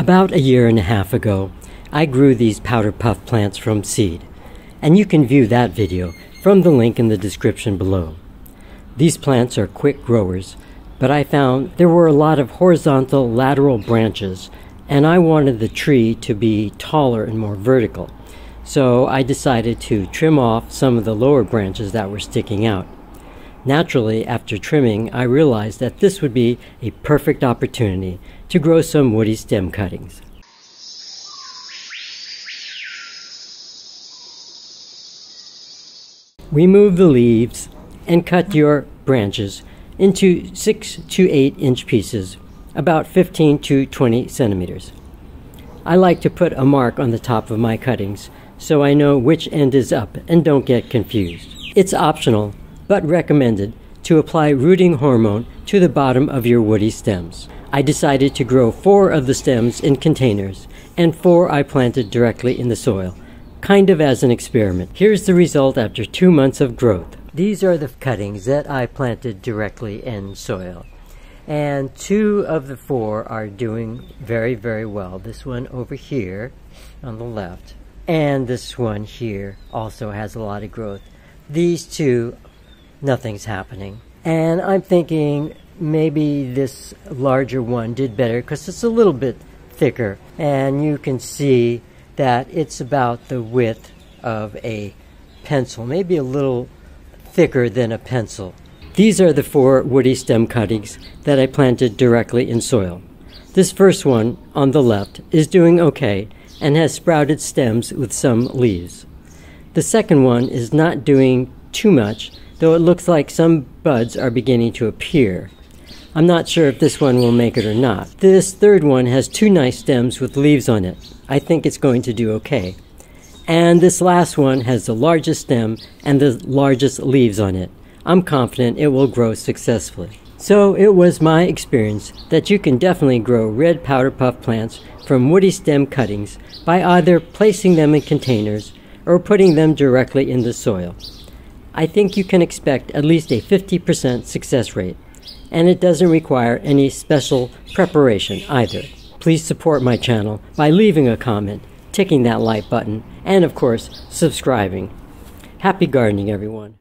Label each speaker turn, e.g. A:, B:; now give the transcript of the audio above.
A: About a year and a half ago, I grew these powder puff plants from seed, and you can view that video from the link in the description below. These plants are quick growers, but I found there were a lot of horizontal lateral branches, and I wanted the tree to be taller and more vertical. So I decided to trim off some of the lower branches that were sticking out. Naturally, after trimming, I realized that this would be a perfect opportunity to grow some woody stem cuttings. Remove the leaves and cut your branches into 6 to 8 inch pieces, about 15 to 20 centimeters. I like to put a mark on the top of my cuttings so I know which end is up and don't get confused. It's optional, but recommended to apply rooting hormone to the bottom of your woody stems. I decided to grow 4 of the stems in containers, and 4 I planted directly in the soil, kind of as an experiment. Here's the result after 2 months of growth. These are the cuttings that I planted directly in soil, and 2 of the 4 are doing very, very well. This one over here on the left, and this one here also has a lot of growth. These 2, nothing's happening. And I'm thinking maybe this larger one did better because it's a little bit thicker, and you can see that it's about the width of a pencil, maybe a little thicker than a pencil. These are the 4 woody stem cuttings that I planted directly in soil. This first one on the left is doing okay and has sprouted stems with some leaves. The second one is not doing too much, though it looks like some buds are beginning to appear. I'm not sure if this one will make it or not. This third one has 2 nice stems with leaves on it. I think it's going to do okay. And this last one has the largest stem and the largest leaves on it. I'm confident it will grow successfully. So it was my experience that you can definitely grow red powder puff plants from woody stem cuttings by either placing them in containers or putting them directly in the soil. I think you can expect at least a 50% success rate, and it doesn't require any special preparation either. Please support my channel by leaving a comment, ticking that like button, and of course, subscribing. Happy gardening, everyone.